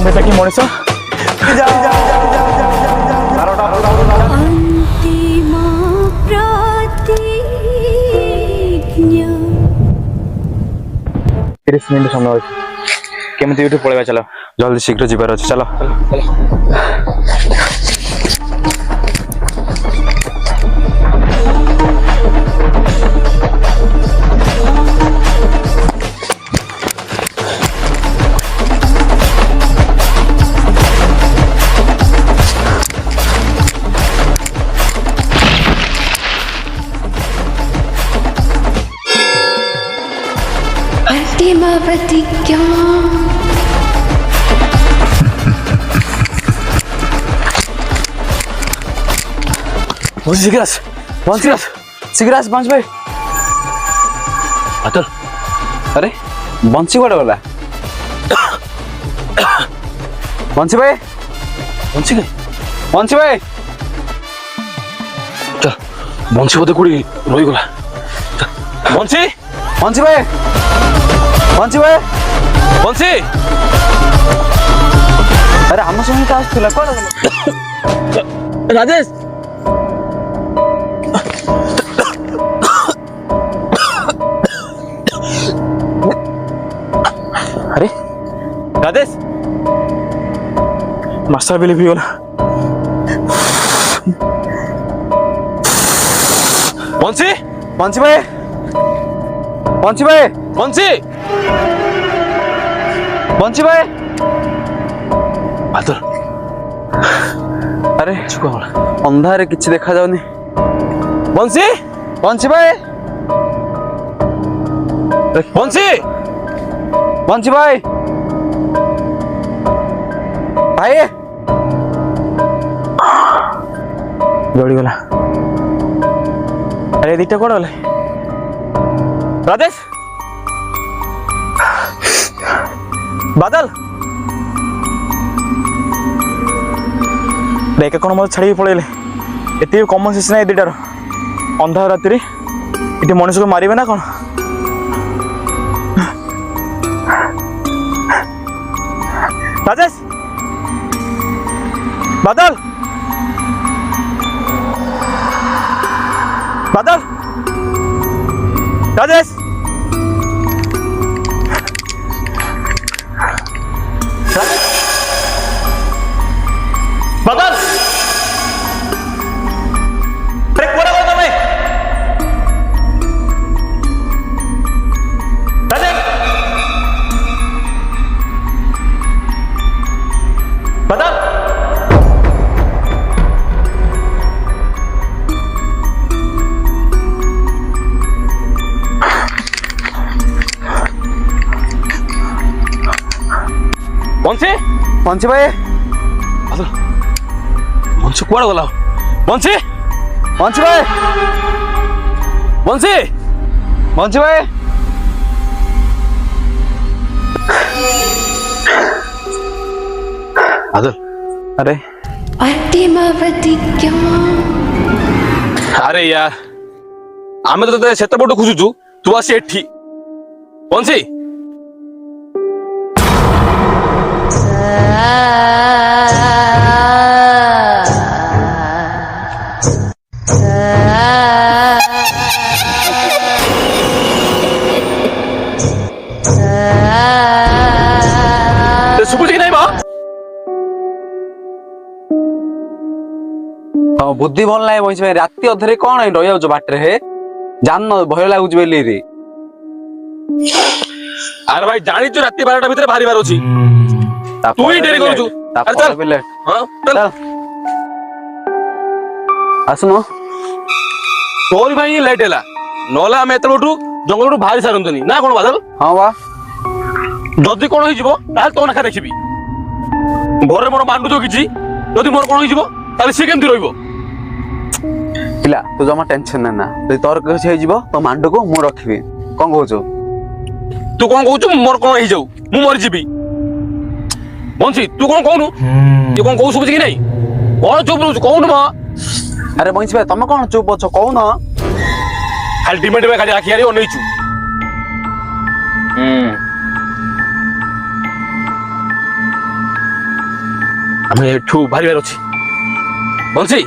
बेटा की मनीष तीस मिनट समय केमती यूट्यूब पड़ेगा चलो जल्दी शीघ्र जीवार अच्छे चलो अंतिम प्रतिज्ञा शीघ्र बंश भाई अतुल अरे बंशी कौटे गला बंशी भाई बंशी गई बंशी भाई चल बंशी बोधे कोड़ी रही गला बंशी बंशी भाई बंशी भाई बंशी अरे आम सहित आसला कौन राजेश अरे राजेश मास्टर बिलीव भी गला बंशी बंशी भाई बंशी भाई बंशी बंशी भाई अतुल अरे अंधारे किसी देखा जाऊनी बंशी बंशी भाई बंशी बंशी भाई भाई दौड़ी गला अरे दीटा कौन गले राजेश बादल देख कौन मत छाड़ी पड़े ये कमन सेंस ना दीटार अंधार राति ये मनुष्य को मारे ना कौन राजेश बादल बादल राजेश बादल अरे कोड़ा कोड़ा तुम्हें राजेश बादल बंशी बंशी भाई बादल बंशी कुआड़े गला बंशी बंशी भाई बंशी बंशी भाई बादल अरे अंतिम प्रतिज्ञा अरे यार आमे तो सेते बड़ खोजुचु तू आसी एठी बंशी सुबुज की नहीं बा बुद्धि भल ना बंशी भाई राति अधरे कौन रही जाऊ बाटर हे जान भय लगुच बेली रे अरे भाई जानी तू राति 12टा भीतर बाहरी बार अछि तू ही डेरी करू अरे चल हां चल आसनो तोरी भाई लेट हैला नला हम एतबठू जंगलठू बाहरी सारंतनी ना कोन बादल हां बा जदी कोन होई जिवो ताल तो नखा देखिबी घरे मोर मांडू जो किछि जदी मोर कोन होई जिवो ताल से केमती रहइबो पिला तू जमा टेंशन ना जदी तोर किछ हे जिवो तो मांडू को मु रखिबी कोन कहउछो तू कोन कहउछु मोर कोन होई जाऊ मु मर जिबी बंशी तू कोन कहनु ये कोन कहउ सुबुझ कि नहीं कोन चुप रहउ कहनु म अरे बंशी भाई तुम कौन चुप अच्छो कहून खाली डिमेट में खाली आखियारी अनैछु আমি এଠୁ ବାହାରିବାର ଅଛି ବଂଶୀ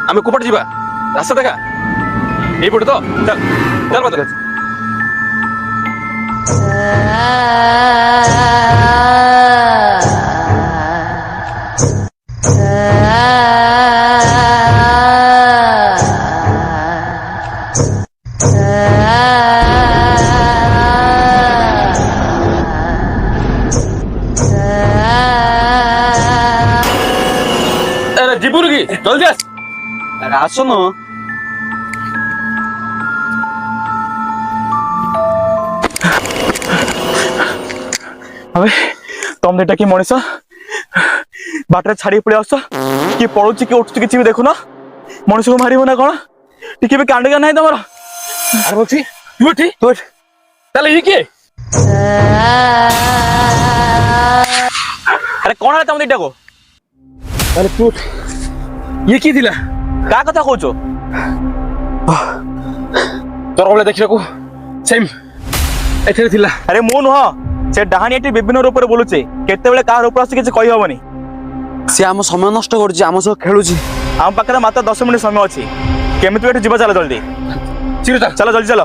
ଆମେ କୋପଟେ ଯିବା ରାସ୍ତା ଦେଖା ଏଇପଟେ ତ ଚାଲ ଚାଲ ବାଦ আরে ଯିବୁନି କି ଜଲ୍ଦି ଆସ ଆରେ ଆସୁନ আবে ତମେ ଏଟା କି ମଣିଷ ବାଟରେ ଛାଡିକି ପଳେଇ ଆସୁଛ କି ପଳଉଛି କି ଉଠୁଛି କିଛି ବି ଦେଖୁନ ମଣିଷକୁ ମାରିବ ନା କଣ ଟିକେ ବି କାଣ୍ଡିକା ନାହିଁ ତମର ଆରେ ବଂଶୀ ତୁ ଏଠି ତୁ ଏଠି ତାହେଲେ ଇଏ କିଏ ଆରେ କଣ ହେଲା ତମ ଦିଟାକୁ ତାହେଲେ ତୁ ଇଏ କିଏ ଥିଲା କାହା କଥା କହୁଛ ତୋର ବେଳେ ଦେଖିବାକୁ ସେମ୍ ଏଥିରେ ଥିଲା ଆରେ ମୁଁ ନୁହଁ ସେ ଡାହାଣୀ ଏଠି ବିଭିନ୍ନ ରୂପରେ ବୁଲୁଛେ କେତେବେଳେ କାହା ରୂପ ଆସି କିଛି କହିହବନି ସେ ଆମ ସମୟ ନଷ୍ଟ କରୁଛି ଆମ ସହ ଖେଳୁଛି ଆମ ପାଖରେ ମାତ୍ର 10 ମିନିଟ୍ ସମୟ ଅଛି କେମିତି ଏଠି ଯିବା ଚାଲ ଜଲ୍ଦି ଚିରୁ ଚାଲ ଚାଲ ଜଲ୍ଦି ଚାଲ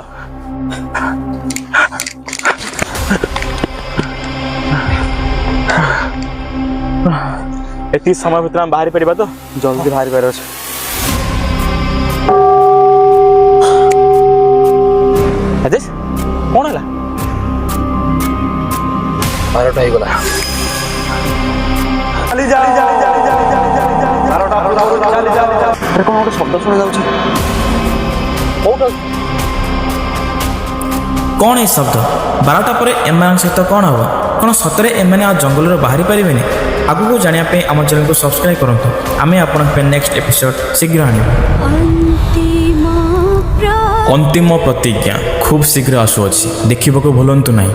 ଏତିକି ସମୟ ଭିତରେ ଆମେ ବାହାରି ପାରିବା ତ ଜଲ୍ଦି ବାହାରିବାର ଅଛି ରାଜେଶ କଣ ହେଲା 12ଟା ହେଇଗଲା ଆରେ କଣ ଗୋଟେ ଶବ୍ଦ ଶୁଣାଯାଉଛି କ'ଣ ଏ ଶବ୍ଦ 12ଟା ପରେ ଏମାନଙ୍କ ସହିତ କ'ଣ ହେବ କ'ଣ ସତରେ ଏମାନେ ଆଉ ଜଙ୍ଗଲରୁ ବାହାରି ପାରିବେନି ଆଗକୁ ଜାଣିବା ପାଇଁ ଆମ ଚ୍ୟାନେଲକୁ ସବସ୍କ୍ରାଇବ୍ କରନ୍ତୁ ଆମେ ଆପଣଙ୍କ ପାଇଁ ନେକ୍ସଟ ଏପିସୋଡ୍ ଶୀଘ୍ର ଆଣିବୁ ଅନ୍ତିମ ପ୍ରତିଜ୍ଞା ଖୁବ୍ ଶୀଘ୍ର ଆସୁଅଛି ଦେଖିବାକୁ ଭୁଲନ୍ତୁ ନାହିଁ।